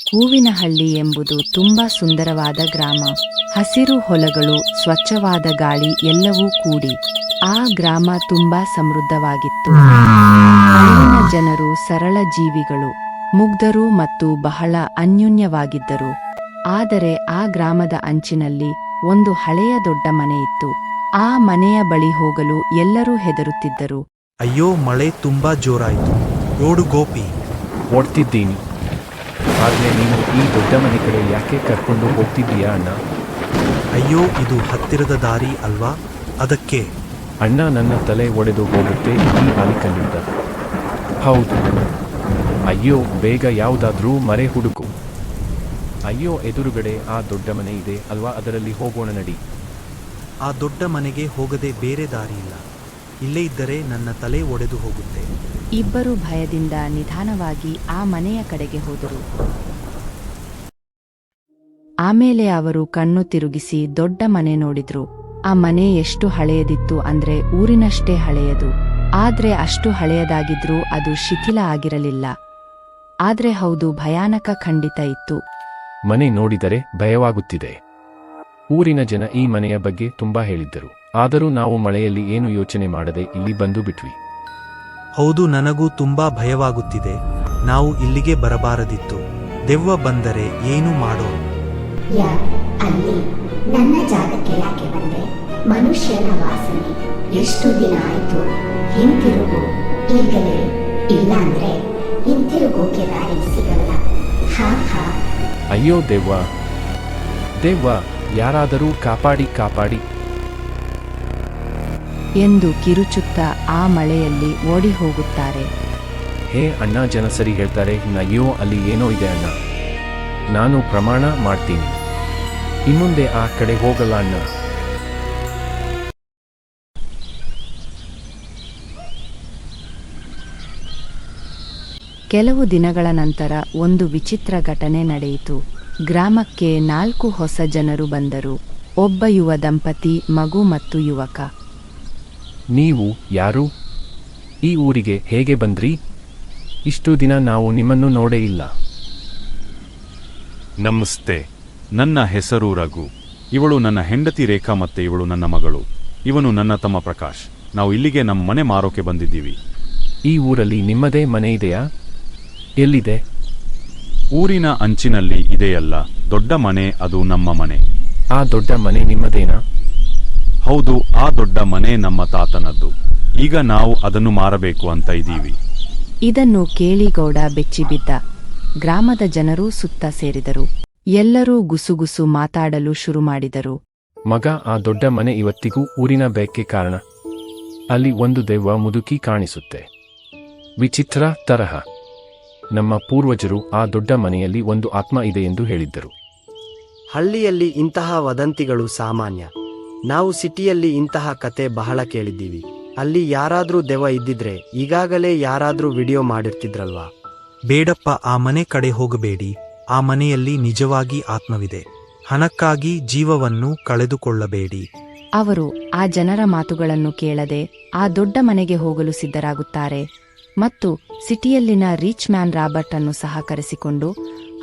ಹೂವಿನಹಳ್ಳಿ ಎಂಬುದು ತುಂಬಾ ಸುಂದರವಾದ ಗ್ರಾಮ. ಹಸಿರು ಹೊಲಗಳು, ಸ್ವಚ್ಛವಾದ ಗಾಳಿ ಎಲ್ಲವೂ ಕೂಡಿ ಆ ಗ್ರಾಮ ತುಂಬಾ ಸಮೃದ್ಧವಾಗಿತ್ತು. ಅಲ್ಲಿನ ಜನರು ಸರಳ ಜೀವಿಗಳು, ಮುಗ್ಧರು ಮತ್ತು ಬಹಳ ಅನ್ಯೋನ್ಯವಾಗಿದ್ದರು. ಆದರೆ ಆ ಗ್ರಾಮದ ಅಂಚಿನಲ್ಲಿ ಒಂದು ಹಳೆಯ ದೊಡ್ಡ ಮನೆಯಿತ್ತು. ಆ ಮನೆಯ ಬಳಿ ಹೋಗಲು ಎಲ್ಲರೂ ಹೆದರುತ್ತಿದ್ದರು. ಅಯ್ಯೋ, ಮಳೆ ತುಂಬಾ ಜೋರಾಯಿತು. ನೋಡು ಗೋಪಿ. ಓಡ್ತಿದ್ದೀನಿ. ಆದ್ರೆ ನೀನು ಈ ದೊಡ್ಡ ಮನೆ ಕಡೆ ಯಾಕೆ ಕರ್ಕೊಂಡು ಹೋಗ್ತಿದ್ದೀಯಾ ಅಣ್ಣ? ಅಯ್ಯೋ, ಇದು ಹತ್ತಿರದ ದಾರಿ ಅಲ್ವಾ, ಅದಕ್ಕೆ. ಅಣ್ಣ, ನನ್ನ ತಲೆ ಒಡೆದು ಹೋಗುತ್ತೆ ಈ ಆಲಿಕಲ್ಲಿಂದ. ಹೌದು. ಅಯ್ಯೋ, ಬೇಗ ಯಾವುದಾದ್ರೂ ಮರೆ ಹುಡುಕು. ಅಯ್ಯೋ, ಎದುರುಗಡೆ ಆ ದೊಡ್ಡ ಮನೆ ಇದೆ ಅಲ್ವಾ, ಅದರಲ್ಲಿ ಹೋಗೋಣ ನಡಿ. ಆ ದೊಡ್ಡ ಮನೆಗೆ ಹೋಗದೆ ಬೇರೆ ದಾರಿ ಇಲ್ಲ. ಇಲ್ಲೇ ಇದ್ದರೆ ನನ್ನ ತಲೆ ಒಡೆದು ಹೋಗುತ್ತೆ. ಇಬ್ಬರು ಭಯದಿಂದ ನಿಧಾನವಾಗಿ ಆ ಮನೆಯ ಕಡೆಗೆ ಹೋದರು. ಆಮೇಲೆ ಅವರು ಕಣ್ಣು ತಿರುಗಿಸಿ ದೊಡ್ಡ ಮನೆ ನೋಡಿದ್ರು. ಆ ಮನೆ ಎಷ್ಟು ಹಳೆಯದಿತ್ತು ಅಂದ್ರೆ ಊರಿನಷ್ಟೇ ಹಳೆಯದು. ಆದ್ರೆ ಅಷ್ಟು ಹಳೆಯದಾಗಿದ್ರೂ ಅದು ಶಿಥಿಲ ಆಗಿರಲಿಲ್ಲ. ಆದ್ರೆ ಹೌದು, ಭಯಾನಕ ಖಂಡಿತ ಇತ್ತು. ಮನೆ ನೋಡಿದರೆ ಭಯವಾಗುತ್ತಿದೆ. ಊರಿನ ಜನ ಈ ಮನೆಯ ಬಗ್ಗೆ ತುಂಬಾ ಹೇಳಿದ್ದರು. ಆದರೂ ನಾವು ಮಳೆಯಲ್ಲಿ ಏನು ಯೋಚನೆ ಮಾಡದೆ ಇಲ್ಲಿ ಬಂದು ಬಿಟ್ವಿ. ಹೌದು, ನನಗೂ ತುಂಬಾ ಭಯವಾಗುತ್ತಿದೆ. ನಾವು ಇಲ್ಲಿಗೆ ಬರಬಾರದಿತ್ತು. ದೆವ್ವ ಬಂದರೆ ಏನು ಮಾಡೋಣ? ಅಲ್ಲಿ ನನ್ನ ಜಾಗಕ್ಕೆ ಯಾಕೆ ಬಂದೆ? ಮನುಷ್ಯನ ವಾಸನೆ ಎಷ್ಟು ದಿನ ಆಯ್ತು. ಹಿಂತಿರುಗು ಈಗಲೇ, ಇಲ್ಲಾಂದ್ರೆ ಹಿಂತಿರುಗೋಕೆ ದಾರಿ ಸಿಗಲ್ಲ. ಹಾ ಹಾ. ಅಯ್ಯೋ ದೆವ್ವ, ದೆವ್ವ, ಯಾರಾದರೂ ಕಾಪಾಡಿ ಕಾಪಾಡಿ ಎಂದು ಕಿರುಚುತ್ತಾ ಆ ಮಳೆಯಲ್ಲಿ ಓಡಿ ಹೋಗುತ್ತಾರೆ. ಹೇ ಅಣ್ಣ, ಜನ ಸರಿ ಹೇಳ್ತಾರೆ. ಅಯ್ಯೋ, ಅಲ್ಲಿ ಏನೋ ಇದೆ ಅಣ್ಣ. ನಾನು ಪ್ರಮಾಣ ಮಾಡ್ತೀನಿ, ಇನ್ಮುಂದೆ ಆ ಕಡೆ ಹೋಗಲ್ಲ ಅಣ್ಣ. ಕೆಲವು ದಿನಗಳ ನಂತರ ಒಂದು ವಿಚಿತ್ರ ಘಟನೆ ನಡೆಯಿತು. ಗ್ರಾಮಕ್ಕೆ 4 ಹೊಸ ಜನರು ಬಂದರು. ಒಬ್ಬ ಯುವ ದಂಪತಿ, ಮಗು ಮತ್ತು ಯುವಕ. ನೀವು ಯಾರು? ಈ ಊರಿಗೆ ಹೇಗೆ ಬಂದ್ರಿ? ಇಷ್ಟು ದಿನ ನಾವು ನಿಮ್ಮನ್ನು ನೋಡೇ ಇಲ್ಲ. ನಮಸ್ತೆ, ನನ್ನ ಹೆಸರು ರಘು. ಇವಳು ನನ್ನ ಹೆಂಡತಿ ರೇಖಾ ಮತ್ತೆ ಇವಳು ನನ್ನ ಮಗಳು. ಇವನು ನನ್ನ ತಮ್ಮ ಪ್ರಕಾಶ್. ನಾವು ಇಲ್ಲಿಗೆ ನಮ್ಮ ಮನೆ ಮಾರೋಕೆ ಬಂದಿದ್ದೀವಿ. ಈ ಊರಲ್ಲಿ ನಿಮ್ಮದೇ ಮನೆ ಇದೆಯಾ? ಎಲ್ಲಿದೆ? ಊರಿನ ಅಂಚಿನಲ್ಲಿ ಇದೆಯಲ್ಲ ದೊಡ್ಡ ಮನೆ, ಅದು ನಮ್ಮ ಮನೆ. ಆ ದೊಡ್ಡ ಮನೆ ನಿಮ್ಮದೇನಾ? ಹೌದು, ಆ ದೊಡ್ಡ ಮನೆ ನಮ್ಮ ತಾತನದ್ದು. ಈಗ ನಾವು ಅದನ್ನು ಮಾರಬೇಕು ಅಂತ ಇದ್ದೀವಿ. ಇದನ್ನು ಕೇಳಿ ಗೌಡ ಬೆಚ್ಚಿಬಿದ್ದ. ಗ್ರಾಮದ ಜನರೂ ಸುತ್ತ ಸೇರಿದರು. ಎಲ್ಲರೂ ಗುಸುಗುಸು ಮಾತಾಡಲು ಶುರು ಮಾಡಿದರು. ಮಗ, ಆ ದೊಡ್ಡ ಮನೆ ಇವತ್ತಿಗೂ ಊರಿನ ಬೇಕೆ ಕಾರಣ. ಅಲ್ಲಿ ಒಂದು ದೆವ್ವ ಮುದುಕಿ ಕಾಣಿಸುತ್ತೆ. ವಿಚಿತ್ರ ತರಹ. ನಮ್ಮ ಪೂರ್ವಜರು ಆ ದೊಡ್ಡ ಮನೆಯಲ್ಲಿ ಒಂದು ಆತ್ಮ ಇದೆ ಎಂದು ಹೇಳಿದ್ದರು. ಹಳ್ಳಿಯಲ್ಲಿ ಇಂತಹ ವದಂತಿಗಳು ಸಾಮಾನ್ಯ. ನಾವು ಸಿಟಿಯಲ್ಲಿ ಇಂತಹ ಕತೆ ಬಹಳ ಕೇಳಿದ್ದೀವಿ. ಅಲ್ಲಿ ಯಾರಾದ್ರೂ ದೆವ್ವ ಇದ್ದಿದ್ರೆ ಈಗಾಗಲೇ ಯಾರಾದ್ರೂ ವಿಡಿಯೋ ಮಾಡಿರ್ತಿದ್ರಲ್ವಾ? ಬೇಡಪ್ಪ, ಆ ಮನೆ ಕಡೆ ಹೋಗಬೇಡಿ. ಆ ಮನೆಯಲ್ಲಿ ನಿಜವಾಗಿ ಆತ್ಮವಿದೆ. ಹಣಕ್ಕಾಗಿ ಜೀವವನ್ನು ಕಳೆದುಕೊಳ್ಳಬೇಡಿ. ಅವರು ಆ ಜನರ ಮಾತುಗಳನ್ನು ಕೇಳದೆ ಆ ದೊಡ್ಡ ಮನೆಗೆ ಹೋಗಲು ಸಿದ್ಧರಾಗುತ್ತಾರೆ ಮತ್ತು ಸಿಟಿಯಲ್ಲಿನ ರಿಚ್ ಮ್ಯಾನ್ ರಾಬರ್ಟ್ ಅನ್ನು ಸಹ ಕರೆಸಿಕೊಂಡು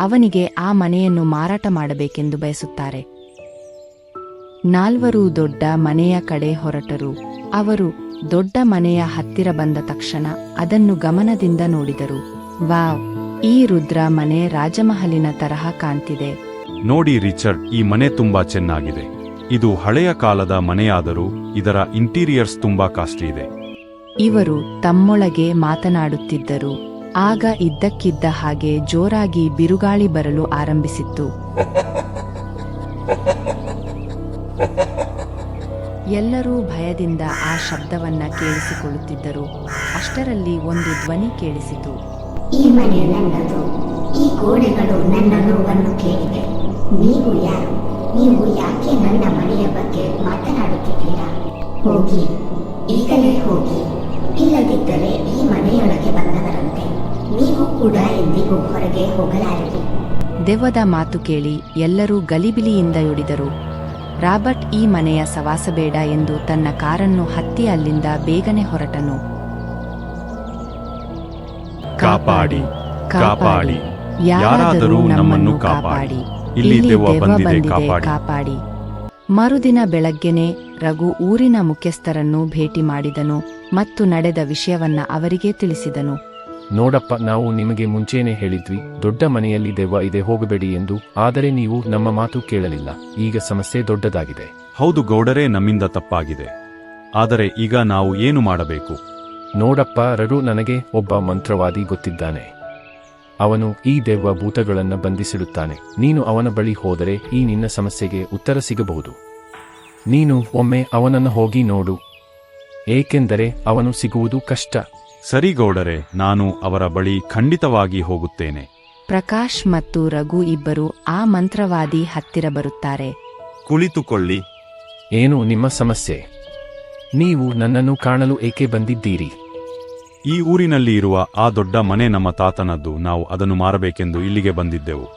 ಅವನಿಗೆ ಆ ಮನೆಯನ್ನು ಮಾರಾಟ ಮಾಡಬೇಕೆಂದು ಬಯಸುತ್ತಾರೆ. 4 ದೊಡ್ಡ ಮನೆಯ ಕಡೆ ಹೊರಟರು. ಅವರು ದೊಡ್ಡ ಮನೆಯ ಹತ್ತಿರ ಬಂದ ತಕ್ಷಣ ಅದನ್ನು ಗಮನದಿಂದ ನೋಡಿದರು. ವಾವ್, ಈ ರುದ್ರ ಮನೆ ರಾಜಮಹಲಿನ ತರಹ ಕಾಣ್ತಿದೆ. ನೋಡಿ ರಿಚರ್ಡ್, ಈ ಮನೆ ತುಂಬಾ ಚೆನ್ನಾಗಿದೆ. ಇದು ಹಳೆಯ ಕಾಲದ ಮನೆಯಾದರೂ ಇದರ ಇಂಟೀರಿಯರ್ಸ್ ತುಂಬಾ ಕಾಸ್ಟ್ಲಿ ಇದೆ. ಇವರು ತಮ್ಮೊಳಗೆ ಮಾತನಾಡುತ್ತಿದ್ದರು. ಆಗ ಇದ್ದಕ್ಕಿದ್ದ ಹಾಗೆ ಜೋರಾಗಿ ಬಿರುಗಾಳಿ ಬರಲು ಆರಂಭಿಸಿತ್ತು. ಎಲ್ಲರೂ ಭಯದಿಂದ ಆ ಶಬ್ದವನ್ನ ಕೇಳಿಸಿಕೊಳ್ಳುತ್ತಿದ್ದರು. ಅಷ್ಟರಲ್ಲಿ ಒಂದು ಧ್ವನಿ ಕೇಳಿಸಿತು. ಈ ಮನೆ ನನ್ನದು. ಈ ಗೋಡೆಗಳು ನನ್ನ ನೋವನ್ನು ಕೇಳಿವೆ. ನೀವು ಯಾರು? ನೀವು ಯಾಕೆ ನನ್ನ ಮನೆಯ ಬಗ್ಗೆ ಮಾತನಾಡುತ್ತಿದ್ದೀರಾ? ಹೋಗಿ, ಈಗಲೇ ಹೋಗಿ. ಇಲ್ಲದಿದ್ದರೆ ಈ ಮನೆಯೊಳಗೆ ಬಂದವರಂತೆ ನೀವು ಕೂಡ ಎಂದಿಗೂ ಹೊರಗೆ ಹೋಗಲಾರಿರಿ. ದೆವ್ವದ ಮಾತು ಕೇಳಿ ಎಲ್ಲರೂ ಗಲಿಬಿಲಿಯಿಂದ ಯುಡಿದರು. ರಾಬರ್ಟ್ ಈ ಮನೆಯ ಸವಾಸ ಬೇಡ ಎಂದು ತನ್ನ ಕಾರನ್ನು ಹತ್ತಿ ಅಲ್ಲಿಂದ ಬೇಗನೆ ಹೊರಟನು. ಕಾಪಾಡಿ, ಕಾಪಾಡಿ. ಯಾರಾದರೂ ನಮ್ಮನ್ನು ಕಾಪಾಡಿ, ಇಲ್ಲಿ ದೆವ್ವ ಬಂದಿದೆ, ಕಾಪಾಡಿ. ಮರುದಿನ ಬೆಳಗ್ಗೆನೆ ರಘು ಊರಿನ ಮುಖ್ಯಸ್ಥರನ್ನು ಭೇಟಿ ಮಾಡಿದನು ಮತ್ತು ನಡೆದ ವಿಷಯವನ್ನ ಅವರಿಗೆ ತಿಳಿಸಿದನು. ನೋಡಪ್ಪ, ನಾವು ನಿಮಗೆ ಮುಂಚೆನೆ ಹೇಳಿದ್ವಿ, ದೊಡ್ಡ ಮನೆಯಲ್ಲಿ ದೆವ್ವ ಇದೆ, ಹೋಗಬೇಡಿ ಎಂದು. ಆದರೆ ನೀವು ನಮ್ಮ ಮಾತು ಕೇಳಲಿಲ್ಲ. ಈಗ ಸಮಸ್ಯೆ ದೊಡ್ಡದಾಗಿದೆ. ಹೌದು ಗೌಡರೇ, ನಮ್ಮಿಂದ ತಪ್ಪಾಗಿದೆ. ಆದರೆ ಈಗ ನಾವು ಏನು ಮಾಡಬೇಕು? ನೋಡಪ್ಪ ರಘು, ನನಗೆ ಒಬ್ಬ ಮಂತ್ರವಾದಿ ಗೊತ್ತಿದ್ದಾನೆ. ಅವನು ಈ ದೆವ್ವ ಭೂತಗಳನ್ನು ಬಂಧಿಸಿಡುತ್ತಾನೆ. ನೀನು ಅವನ ಬಳಿ ಹೋದರೆ ಈ ನಿನ್ನ ಸಮಸ್ಯೆಗೆ ಉತ್ತರ ಸಿಗಬಹುದು. ನೀನು ಒಮ್ಮೆ ಅವನನ್ನು ಹೋಗಿ ನೋಡು, ಏಕೆಂದರೆ ಅವನು ಸಿಗುವುದು ಕಷ್ಟ. ಸರಿ ಗೌಡರೇ, ನಾನು ಅವರ ಬಳಿ ಖಂಡಿತವಾಗಿ ಹೋಗುತ್ತೇನೆ. ಪ್ರಕಾಶ್ ಮತ್ತು ರಘು ಇಬ್ಬರು ಆ ಮಂತ್ರವಾದಿ ಹತ್ತಿರ ಬರುತ್ತಾರೆ. ಕುಳಿತುಕೊಳ್ಳಿ. ಏನು ನಿಮ್ಮ ಸಮಸ್ಯೆ? ನೀವು ನನ್ನನ್ನು ಕಾಣಲು ಏಕೆ ಬಂದಿದ್ದೀರಿ? ಈ ಊರಿನಲ್ಲಿ ಇರುವ ಆ ದೊಡ್ಡ ಮನೆ ನಮ್ಮ ತಾತನದ್ದು. ನಾವು ಅದನ್ನು ಮಾರಬೇಕೆಂದು ಇಲ್ಲಿಗೆ ಬಂದಿದ್ದೆವು.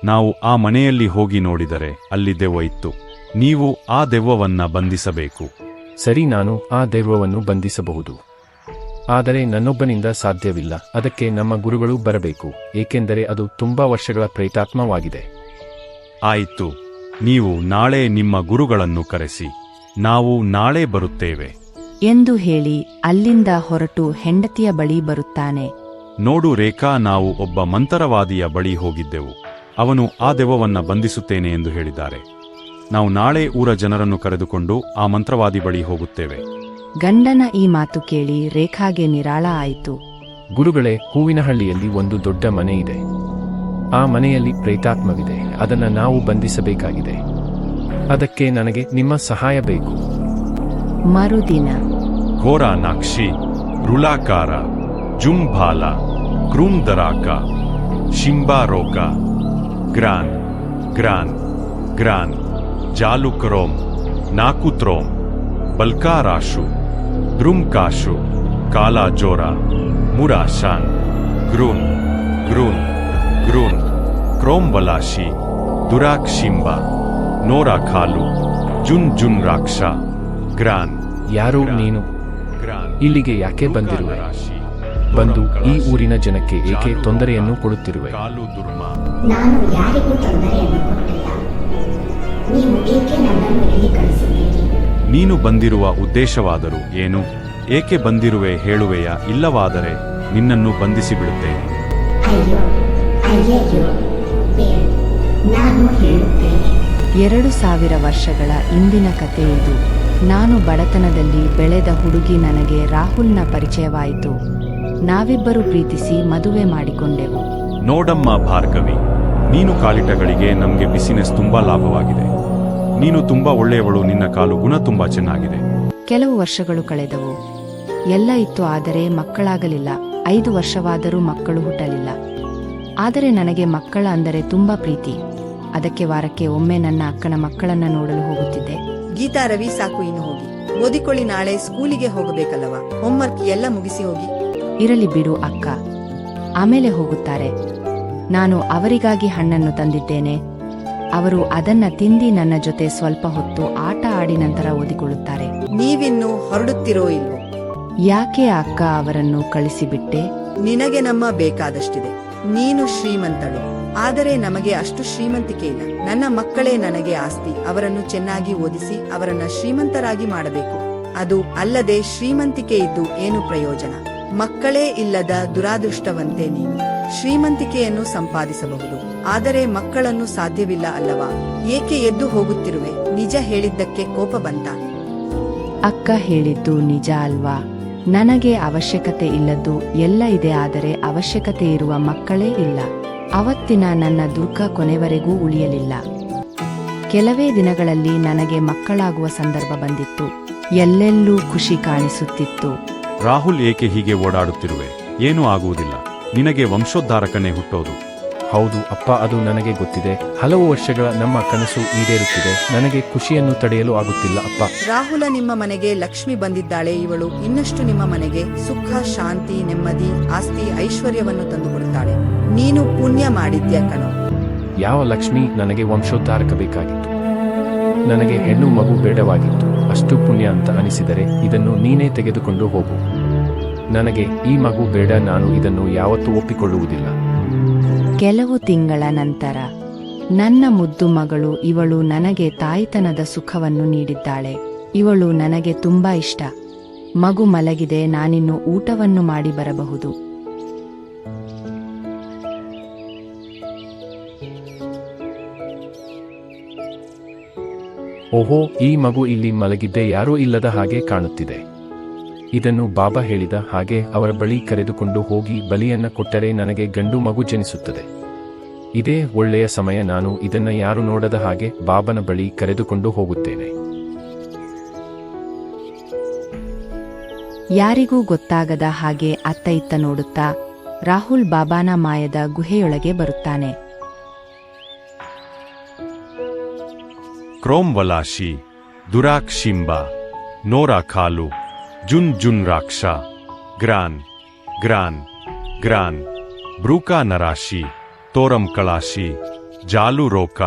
ನಾವು ಆ ಮನೆಯಲ್ಲಿ ಹೋಗಿ ನೋಡಿದರೆ ಅಲ್ಲಿ ದೆವ್ವ ಇತ್ತು. ನೀವು ಆ ದೆವ್ವವನ್ನ ಬಂಧಿಸಬೇಕು. ಸರಿ, ನಾನು ಆ ದೆವ್ವವನ್ನು ಬಂಧಿಸಬಹುದು. ಆದರೆ ನನ್ನೊಬ್ಬನಿಂದ ಸಾಧ್ಯವಿಲ್ಲ. ಅದಕ್ಕೆ ನಮ್ಮ ಗುರುಗಳು ಬರಬೇಕು, ಏಕೆಂದರೆ ಅದು ತುಂಬಾ ವರ್ಷಗಳ ಪ್ರೇತಾತ್ಮವಾಗಿದೆ. ಆಯಿತು, ನೀವು ನಾಳೆ ನಿಮ್ಮ ಗುರುಗಳನ್ನು ಕರೆಸಿ. ನಾವು ನಾಳೆ ಬರುತ್ತೇವೆ ಎಂದು ಹೇಳಿ ಅಲ್ಲಿಂದ ಹೊರಟು ಹೆಂಡತಿಯ ಬಳಿ ಬರುತ್ತಾನೆ. ನೋಡು ರೇಖಾ, ನಾವು ಒಬ್ಬ ಮಂತ್ರವಾದಿಯ ಬಳಿ ಹೋಗಿದ್ದೆವು. ಅವನು ಆ ದೆವ್ವವನ್ನ ಬಂಧಿಸುತ್ತೇನೆ ಎಂದು ಹೇಳಿದ್ದಾರೆ. ನಾವು ನಾಳೆ ಊರ ಜನರನ್ನು ಕರೆದುಕೊಂಡು ಆ ಮಂತ್ರವಾದಿ ಬಳಿ ಹೋಗುತ್ತೇವೆ. ಗಂಡನ ಈ ಮಾತು ಕೇಳಿ ರೇಖಾಗೆ ನಿರಾಳ ಆಯಿತು. ಗುರುಗಳೇ, ಹೂವಿನಹಳ್ಳಿಯಲ್ಲಿ ಒಂದು ದೊಡ್ಡ ಮನೆ ಇದೆ. ಆ ಮನೆಯಲ್ಲಿ ಪ್ರೇತಾತ್ಮವಿದೆ. ಅದನ್ನು ನಾವು ಬಂಧಿಸಬೇಕಾಗಿದೆ. ಅದಕ್ಕೆ ನನಗೆ ನಿಮ್ಮ ಸಹಾಯ ಬೇಕು. ಮರುದಿನ ಘೋರ ನಾಕ್ಷಿ, ರುಲಾಕಾರ, ಜುಂಭಾಲ, ಕ್ರೂಂದರಾಕ, ಶಿಂಬಾರೋಕ, ಗ್ರಾನ್ ಗ್ರಾನ್ ಗ್ರಾನ್, ಜಾಲುಕ್ರೋಮ್, ನಾಕುತ್ರೋಮ್, ಬಲ್ಕಾರಾಶು, ದ್ರುಮ್ಕಾಶು, ಕಾಲಾಜೋರ, ಮುರಾಶಾನ್, ಗ್ರೂನ್ ಗ್ರೂನ್ ಗ್ರೂನ್, ಕ್ರೋಂಬಲಾಶಿ, ದುರಾಕ್ಷಿಂಬ, ನೋರಾಖಾಲು, ಜುನ್ ಜುನ್ ರಾಕ್ಷ, ಗ್ರಾನ್. ಯಾರು ನೀನು? ಗ್ರಾನ್ ಇಲ್ಲಿಗೆ ಯಾಕೆ ಬಂದಿರುವೆ? ಬಂದು ಈ ಊರಿನ ಜನಕ್ಕೆ ಏಕೆ ತೊಂದರೆಯನ್ನು ಕೊಡುತ್ತಿರುವೆ? ಕಾಲು ದುರ್ಮ. ನಾನು ಯಾರಿಗೂ ತೊಂದರೆಯನ್ನು ಕೊಟ್ಟಿಲ್ಲ. ನೀವು ಏಕೆ ನನ್ನನ್ನು ಇಲ್ಲಿ ಕಳಿಸಿದ್ದೀರಿ? ನೀನು ಬಂದಿರುವ ಉದ್ದೇಶವಾದರೂ ಏನು? ಏಕೆ ಬಂದಿರುವೆ ಹೇಳುವೆಯಾ? ಇಲ್ಲವಾದರೆ ನಿನ್ನನ್ನು ಬಂಧಿಸಿಬಿಡುತ್ತೇನೆ. ಅಯ್ಯೋ ಅಯ್ಯಯ್ಯೋ, ಬೇಡ, ನಾನು ಹೇಳುತ್ತೇನೆ. 2000 ವರ್ಷಗಳ ಇಂದಿನ ಕತೆ ಇದು. ನಾನು ಬಡತನದಲ್ಲಿ ಬೆಳೆದ ಹುಡುಗಿ. ನನಗೆ ರಾಹುಲ್ನ ಪರಿಚಯವಾಯಿತು. ನಾವಿಬ್ಬರು ಪ್ರೀತಿಸಿ ಮದುವೆ ಮಾಡಿಕೊಂಡೆವು. ನೋಡಮ್ಮ ಭಾರ್ಗವಿ, ನೀನು ಕಾಲಿಟಗಳಿಗೆ ನಮಗೆ ಬಿಸಿನೆಸ್ ತುಂಬಾ ಲಾಭವಾಗಿದೆ. ನೀನು ತುಂಬಾ ಒಳ್ಳೆಯವಳು. ನಿನ್ನ ಕಾಲು ಗುಣ ತುಂಬಾ ಚೆನ್ನಾಗಿದೆ. ಕೆಲವು ವರ್ಷಗಳು ಕಳೆದವು. ಎಲ್ಲ ಇತ್ತು, ಆದರೆ ಮಕ್ಕಳಾಗಲಿಲ್ಲ. 5 ವರ್ಷವಾದರೂ ಮಕ್ಕಳು ಹುಟ್ಟಲಿಲ್ಲ. ಆದರೆ ನನಗೆ ಮಕ್ಕಳ ಅಂದರೆ ತುಂಬಾ ಪ್ರೀತಿ. ಅದಕ್ಕೆ ವಾರಕ್ಕೆ ಒಮ್ಮೆ ನನ್ನ ಅಕ್ಕನ ಮಕ್ಕಳನ್ನ ನೋಡಲು ಹೋಗುತ್ತಿದ್ದೆ. ಗೀತಾ, ರವಿ, ಸಾಕು, ಇನ್ನು ಹೋಗಿ ಓದಿಕೊಳ್ಳಿ. ನಾಳೆ ಸ್ಕೂಲಿಗೆ ಹೋಗಬೇಕಲ್ಲವಾ? ಹೋಮ್ವರ್ಕ್ ಎಲ್ಲ ಮುಗಿಸಿ ಹೋಗಿ. ಇರಲಿ ಬಿಡು ಅಕ್ಕ, ಆಮೇಲೆ ಹೋಗುತ್ತಾರೆ. ನಾನು ಅವರಿಗಾಗಿ ಹಣ್ಣನ್ನು ತಂದಿದ್ದೇನೆ. ಅವರು ಅದನ್ನ ತಿಂದಿ ನನ್ನ ಜೊತೆ ಸ್ವಲ್ಪ ಹೊತ್ತು ಆಟ ಆಡಿ ನಂತರ ಓದಿಕೊಳ್ಳುತ್ತಾರೆ. ನೀವಿನ್ನು ಹೊರಡುತ್ತಿರೋ ಇಲ್ವೋ? ಯಾಕೆ ಅಕ್ಕ ಅವರನ್ನು ಕಳಿಸಿಬಿಟ್ಟೆ? ನಿನಗೆ ನಮ್ಮ ಬೇಕಾದಷ್ಟಿದೆ. ನೀನು ಶ್ರೀಮಂತಳು, ಆದರೆ ನಮಗೆ ಅಷ್ಟು ಶ್ರೀಮಂತಿಕೆ ಇಲ್ಲ. ನನ್ನ ಮಕ್ಕಳೇ ನನಗೆ ಆಸ್ತಿ. ಅವರನ್ನು ಚೆನ್ನಾಗಿ ಓದಿಸಿ ಅವರನ್ನ ಶ್ರೀಮಂತರಾಗಿ ಮಾಡಬೇಕು. ಅದು ಅಲ್ಲದೆ ಶ್ರೀಮಂತಿಕೆ ಇದ್ದು ಏನು ಪ್ರಯೋಜನ? ಮಕ್ಕಳೇ ಇಲ್ಲದ ದುರಾದೃಷ್ಟವಂತೆ ನೀನು. ಶ್ರೀಮಂತಿಕೆಯನ್ನು ಸಂಪಾದಿಸಬಹುದು, ಆದರೆ ಮಕ್ಕಳನ್ನು ಸಾಧ್ಯವಿಲ್ಲ ಅಲ್ಲವಾ? ಏಕೆ ಎದ್ದು ಹೋಗುತ್ತಿರುವೆ? ನಿಜ ಹೇಳಿದ್ದಕ್ಕೆ ಕೋಪ ಬಂತ? ಅಕ್ಕ ಹೇಳಿದ್ದು ನಿಜ ಅಲ್ವಾ? ನನಗೆ ಅವಶ್ಯಕತೆ ಇಲ್ಲದ್ದು ಎಲ್ಲ ಇದೆ, ಆದರೆ ಅವಶ್ಯಕತೆ ಇರುವ ಮಕ್ಕಳೇ ಇಲ್ಲ. ಅವತ್ತಿನ ನನ್ನ ದುಃಖ ಕೊನೆವರೆಗೂ ಉಳಿಯಲಿಲ್ಲ. ಕೆಲವೇ ದಿನಗಳಲ್ಲಿ ನನಗೆ ಮಕ್ಕಳಾಗುವ ಸಂದರ್ಭ ಬಂದಿತ್ತು. ಎಲ್ಲೆಲ್ಲೂ ಖುಷಿ ಕಾಣಿಸುತ್ತಿತ್ತು. ರಾಹುಲ್, ಏಕೆ ಹೀಗೆ ಓಡಾಡುತ್ತಿರುವೆ? ಏನೂ ಆಗುವುದಿಲ್ಲ. ನಿನಗೆ ವಂಶೋದ್ಧಾರಕನೇ ಹುಟ್ಟೋದು. ಹೌದು ಅಪ್ಪ, ಅದು ನನಗೆ ಗೊತ್ತಿದೆ. ಹಲವು ವರ್ಷಗಳ ನಮ್ಮ ಕನಸು ಈಡೇರುತ್ತಿದೆ. ನನಗೆ ಖುಷಿಯನ್ನು ತಡೆಯಲು ಆಗುತ್ತಿಲ್ಲ ಅಪ್ಪ. ರಾಹುಲ, ನಿಮ್ಮ ಮನೆಗೆ ಲಕ್ಷ್ಮಿ ಬಂದಿದ್ದಾಳೆ. ಇವಳು ಇನ್ನಷ್ಟು ನಿಮ್ಮ ಮನೆಗೆ ಸುಖ, ಶಾಂತಿ, ನೆಮ್ಮದಿ, ಆಸ್ತಿ, ಐಶ್ವರ್ಯವನ್ನು ತಂದುಕೊಡುತ್ತಾಳೆ. ನೀನು ಪುಣ್ಯ ಮಾಡಿದ್ಯ ಕಣೋ. ಯಾವ ಲಕ್ಷ್ಮಿ? ನನಗೆ ವಂಶೋದ್ಧಾರಕ ಬೇಕಾಗಿತ್ತು. ನನಗೆ ಹೆಣ್ಣು ಮಗು ಬೇಡವಾಗಿತ್ತು. ಅಷ್ಟು ಪುಣ್ಯ ಅಂತ ಅನಿಸಿದರೆ ಇದನ್ನು ನೀನೇ ತೆಗೆದುಕೊಂಡು ಹೋಗು. ನನಗೆ ಈ ಮಗು ಬೇಡ. ನಾನು ಇದನ್ನು ಯಾವತ್ತೂ ಒಪ್ಪಿಕೊಳ್ಳುವುದಿಲ್ಲ. ಕೆಲವು ತಿಂಗಳ ನಂತರ ನನ್ನ ಮುದ್ದು ಮಗಳು ಇವಳು ನನಗೆ ತಾಯ್ತನದ ಸುಖವನ್ನು ನೀಡಿದ್ದಾಳೆ. ಇವಳು ನನಗೆ ತುಂಬಾ ಇಷ್ಟ. ಮಗು ಮಲಗಿದೆ, ನಾನಿನ್ನು ಊಟವನ್ನು ಮಾಡಿ ಬರಬಹುದು. ಓಹೋ, ಈ ಮಗು ಇಲ್ಲಿ ಮಲಗಿದ್ದೆ ಯಾರೂ ಇಲ್ಲದ ಹಾಗೆ ಕಾಣುತ್ತಿದೆ. ಇದನ್ನು ಬಾಬಾ ಹೇಳಿದ ಹಾಗೆ ಅವರ ಬಳಿ ಕರೆದುಕೊಂಡು ಹೋಗಿ ಬಲಿಯನ್ನ ಕೊಟ್ಟರೆ ನನಗೆ ಗಂಡು ಮಗು ಜನಿಸುತ್ತದೆ. ಇದೇ ಒಳ್ಳೆಯ ಸಮಯ. ನಾನು ಇದನ್ನ ಯಾರು ನೋಡದ ಹಾಗೆ ಬಾಬನ ಬಳಿ ಕರೆದುಕೊಂಡು ಹೋಗುತ್ತೇನೆ. ಯಾರಿಗೂ ಗೊತ್ತಾಗದ ಹಾಗೆ ಅತ್ತ ಇತ್ತ ನೋಡುತ್ತಾ ರಾಹುಲ್ ಬಾಬಾನ ಮಾಯದ ಗುಹೆಯೊಳಗೆ ಬರುತ್ತಾನೆ. ಕ್ರೋಮ್ ವಲಾಶಿ, ದುರಾಕ್ ಶಿಂಬ, ನೋರಾ ಖಾಲು, ಜುನ್ ಜುನ್ ರಾಕ್ಷ, ಗ್ರಾನ್ ಗ್ರಾನ್ ಗ್ರಾನ್, ಬ್ರೂಕಾ ನರಾಶಿ, ತೋರಂ ಕಳಾಶಿ, ಜಾಲು ರೋಕ,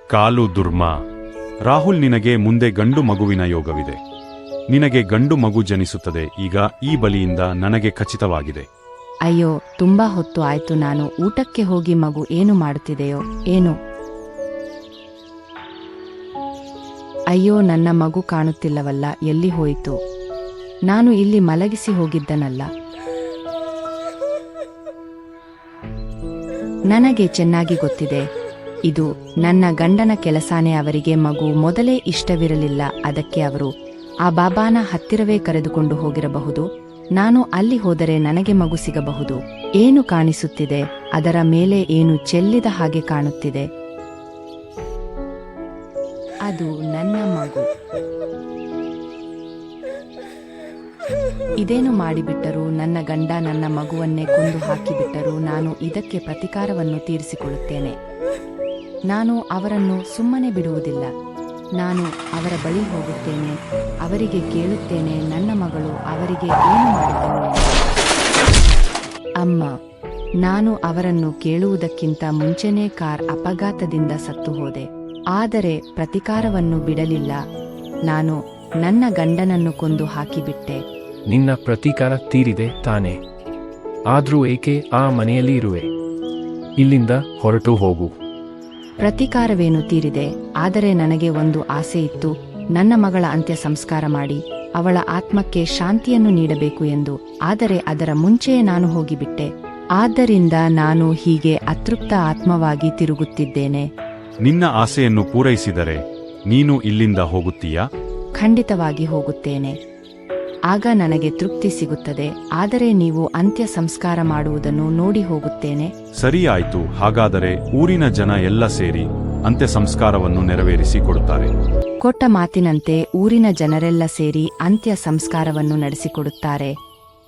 ಕಾಲು ದುರ್ಮಾ. ರಾಹುಲ್, ನಿನಗೆ ಮುಂದೆ ಗಂಡು ಮಗುವಿನ ಯೋಗವಿದೆ. ನಿನಗೆ ಗಂಡು ಮಗು ಜನಿಸುತ್ತದೆ. ಈಗ ಈ ಬಲಿಯಿಂದ ನನಗೆ ಖಚಿತವಾಗಿದೆ. ಅಯ್ಯೋ, ತುಂಬಾ ಹೊತ್ತು ಆಯ್ತು. ನಾನು ಊಟಕ್ಕೆ ಹೋಗಿ ಮಗು ಏನು ಮಾಡುತ್ತಿದೆಯೋ ಏನು. ಅಯ್ಯೋ, ನನ್ನ ಮಗು ಕಾಣುತ್ತಿಲ್ಲವಲ್ಲ, ಎಲ್ಲಿ ಹೋಯಿತು? ನಾನು ಇಲ್ಲಿ ಮಲಗಿಸಿ ಹೋಗಿದ್ದನಲ್ಲ. ನನಗೆ ಚೆನ್ನಾಗಿ ಗೊತ್ತಿದೆ, ಇದು ನನ್ನ ಗಂಡನ ಕೆಲಸಾನೇ. ಅವರಿಗೆ ಮಗು ಮೊದಲೇ ಇಷ್ಟವಿರಲಿಲ್ಲ. ಅದಕ್ಕೆ ಅವರು ಆ ಬಾಬಾನ ಹತ್ತಿರವೇ ಕರೆದುಕೊಂಡು ಹೋಗಿರಬಹುದು. ನಾನು ಅಲ್ಲಿ ಹೋದರೆ ನನಗೆ ಮಗು ಸಿಗಬಹುದು. ಏನು ಕಾಣಿಸುತ್ತಿದೆ? ಅದರ ಮೇಲೆ ಏನು ಚೆಲ್ಲಿದ ಹಾಗೆ ಕಾಣುತ್ತಿದೆ. ಅದು ನನ್ನ ಮಗು. ಇದೇನು ಮಾಡಿಬಿಟ್ಟರು? ನನ್ನ ಗಂಡ ನನ್ನ ಮಗುವನ್ನೇ ಕೊಂದು ಹಾಕಿಬಿಟ್ಟರು. ನಾನು ಇದಕ್ಕೆ ಪ್ರತಿಕಾರವನ್ನು ತೀರಿಸಿಕೊಳ್ಳುತ್ತೇನೆ. ನಾನು ಅವರನ್ನು ಸುಮ್ಮನೆ ಬಿಡುವುದಿಲ್ಲ. ನಾನು ಅವರ ಬಳಿ ಹೋಗುತ್ತೇನೆ. ಅವರಿಗೆ ಕೇಳುತ್ತೇನೆ, ನನ್ನ ಮಗಳು ಅವರಿಗೆ ಏನು ಮಾಡಿದಳು ಎಂದು. ಅಮ್ಮ, ನಾನು ಅವರನ್ನು ಕೇಳುವುದಕ್ಕಿಂತ ಮುಂಚೆನೇ ಕಾರ್ ಅಪಘಾತದಿಂದ ಸತ್ತು ಹೋದೆ. ಆದರೆ ಪ್ರತಿಕಾರವನ್ನು ಬಿಡಲಿಲ್ಲ. ನಾನು ನನ್ನ ಗಂಡನನ್ನು ಕೊಂದು ಹಾಕಿಬಿಟ್ಟೆ. ನಿನ್ನ ಪ್ರತೀಕಾರ ತೀರಿದೆ ತಾನೆ? ಆದ್ರೂ ಏಕೆ ಆ ಮನೆಯಲ್ಲಿ ಇರುವೆ? ಇಲ್ಲಿಂದ ಹೊರಟು ಹೋಗು. ಪ್ರತೀಕಾರವೇನು ತೀರಿದೆ, ಆದರೆ ನನಗೆ ಒಂದು ಆಸೆ ಇತ್ತು. ನನ್ನ ಮಗಳ ಅಂತ್ಯ ಸಂಸ್ಕಾರ ಮಾಡಿ ಅವಳ ಆತ್ಮಕ್ಕೆ ಶಾಂತಿಯನ್ನು ನೀಡಬೇಕು ಎಂದು. ಆದರೆ ಅದರ ಮುಂಚೆಯೇ ನಾನು ಹೋಗಿಬಿಟ್ಟೆ. ಆದ್ದರಿಂದ ನಾನು ಹೀಗೆ ಅತೃಪ್ತ ಆತ್ಮವಾಗಿ ತಿರುಗುತ್ತಿದ್ದೇನೆ. ನಿನ್ನ ಆಸೆಯನ್ನು ಪೂರೈಸಿದರೆ ನೀನು ಇಲ್ಲಿಂದ ಹೋಗುತ್ತೀಯಾ? ಖಂಡಿತವಾಗಿ ಹೋಗುತ್ತೇನೆ. ಆಗ ನನಗೆ ತೃಪ್ತಿ ಸಿಗುತ್ತದೆ. ಆದರೆ ನೀವು ಅಂತ್ಯ ಸಂಸ್ಕಾರ ಮಾಡುವುದನ್ನು ನೋಡಿ ಹೋಗುತ್ತೇನೆ. ಸರಿ ಆಯ್ತು. ಹಾಗಾದರೆ ಊರಿನ ಜನ ಎಲ್ಲ ಸೇರಿ ಅಂತ್ಯ ಸಂಸ್ಕಾರವನ್ನು ನೆರವೇರಿಸಿ ಕೊಡುತ್ತಾರೆ. ಕೊಟ್ಟ ಮಾತಿನಂತೆ ಊರಿನ ಜನರೆಲ್ಲ ಸೇರಿ ಅಂತ್ಯ ಸಂಸ್ಕಾರವನ್ನು ನಡೆಸಿಕೊಡುತ್ತಾರೆ.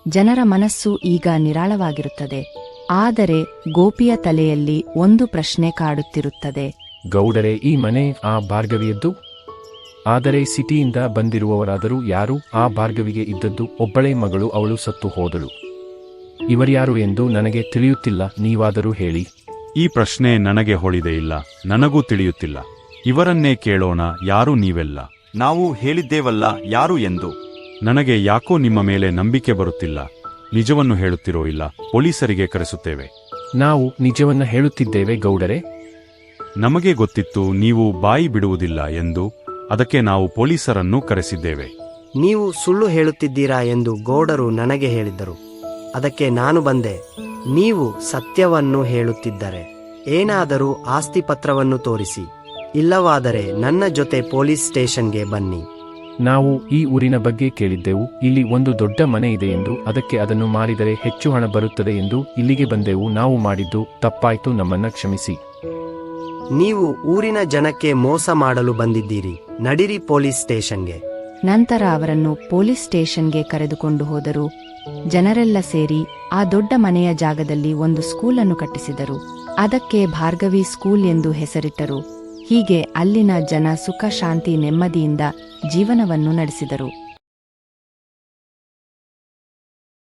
ಜನರ ಮನಸ್ಸು ಈಗ ನಿರಾಳವಾಗಿರುತ್ತದೆ. ಆದರೆ ಗೋಪಿಯ ತಲೆಯಲ್ಲಿ ಒಂದು ಪ್ರಶ್ನೆ ಕಾಡುತ್ತಿರುತ್ತದೆ. ಗೌಡರೇ, ಈ ಮನೆ ಆ ಭಾರ್ಗವಿಯದ್ದು. ಆದರೆ ಸಿಟಿಯಿಂದ ಬಂದಿರುವವರಾದರೂ ಯಾರು? ಆ ಭಾರ್ಗವಿಗೆ ಇದ್ದದ್ದು ಒಬ್ಬಳೇ ಮಗಳು, ಅವಳು ಸತ್ತು ಹೋದಳು. ಇವರ್ಯಾರು ಎಂದು ನನಗೆ ತಿಳಿಯುತ್ತಿಲ್ಲ. ನೀವಾದರೂ ಹೇಳಿ. ಈ ಪ್ರಶ್ನೆ ನನಗೆ ಹೊಳಿದೇ ಇಲ್ಲ. ನನಗೂ ತಿಳಿಯುತ್ತಿಲ್ಲ. ಇವರನ್ನೇ ಕೇಳೋಣ. ಯಾರು ನೀವೆಲ್ಲ? ನಾವು ಹೇಳಿದ್ದೇವಲ್ಲ ಯಾರು ಎಂದು. ನನಗೆ ಯಾಕೋ ನಿಮ್ಮ ಮೇಲೆ ನಂಬಿಕೆ ಬರುತ್ತಿಲ್ಲ. ನಿಜವನ್ನು ಹೇಳುತ್ತಿರೋ ಇಲ್ಲ? ಪೊಲೀಸರಿಗೆ ಕರೆಸುತ್ತೇವೆ. ನಾವು ನಿಜವನ್ನ ಹೇಳುತ್ತಿದ್ದೇವೆ ಗೌಡರೇ. ನಮಗೆ ಗೊತ್ತಿತ್ತು ನೀವು ಬಾಯಿ ಬಿಡುವುದಿಲ್ಲ ಎಂದು. ಅದಕ್ಕೆ ನಾವು ಪೊಲೀಸರನ್ನು ಕರೆಸಿದ್ದೇವೆ. ನೀವು ಸುಳ್ಳು ಹೇಳುತ್ತಿದ್ದೀರಾ ಎಂದು ಗೌಡರು ನನಗೆ ಹೇಳಿದ್ದರು. ಅದಕ್ಕೆ ನಾನು ಬಂದೆ. ನೀವು ಸತ್ಯವನ್ನು ಹೇಳುತ್ತಿದ್ದರೆ ಏನಾದರೂ ಆಸ್ತಿ ಪತ್ರವನ್ನು ತೋರಿಸಿ. ಇಲ್ಲವಾದರೆ ನನ್ನ ಜೊತೆ ಪೊಲೀಸ್ ಸ್ಟೇಷನ್ಗೆ ಬನ್ನಿ. ನಾವು ಈ ಊರಿನ ಬಗ್ಗೆ ಕೇಳಿದ್ದೆವು. ಇಲ್ಲಿ ಒಂದು ದೊಡ್ಡ ಮನೆ ಇದೆ ಎಂದು. ಅದಕ್ಕೆ ಅದನ್ನು ಮಾರಿದರೆ ಹೆಚ್ಚು ಹಣ ಬರುತ್ತದೆ ಎಂದು ಇಲ್ಲಿಗೆ ಬಂದೆವು. ನಾವು ಮಾಡಿದ್ದು ತಪ್ಪಾಯ್ತು, ನಮ್ಮನ್ನ ಕ್ಷಮಿಸಿ. ನೀವು ಊರಿನ ಜನಕ್ಕೆ ಮೋಸ ಮಾಡಲು ಬಂದಿದ್ದೀರಿ. ನಡಿರಿ ಪೊಲೀಸ್ ಸ್ಟೇಷನ್ಗೆ. ನಂತರ ಅವರನ್ನು ಪೊಲೀಸ್ ಸ್ಟೇಷನ್ಗೆ ಕರೆದುಕೊಂಡು ಹೋದರು. ಜನರೆಲ್ಲ ಸೇರಿ ಆ ದೊಡ್ಡ ಮನೆಯ ಜಾಗದಲ್ಲಿ ಒಂದು ಸ್ಕೂಲನ್ನು ಕಟ್ಟಿಸಿದರು. ಅದಕ್ಕೆ ಭಾರ್ಗವಿ ಸ್ಕೂಲ್ ಎಂದು ಹೆಸರಿಟ್ಟರು. ಹೀಗೆ ಅಲ್ಲಿನ ಜನ ಸುಖ ಶಾಂತಿ ನೆಮ್ಮದಿಯಿಂದ ಜೀವನವನ್ನು ನಡೆಸಿದರು.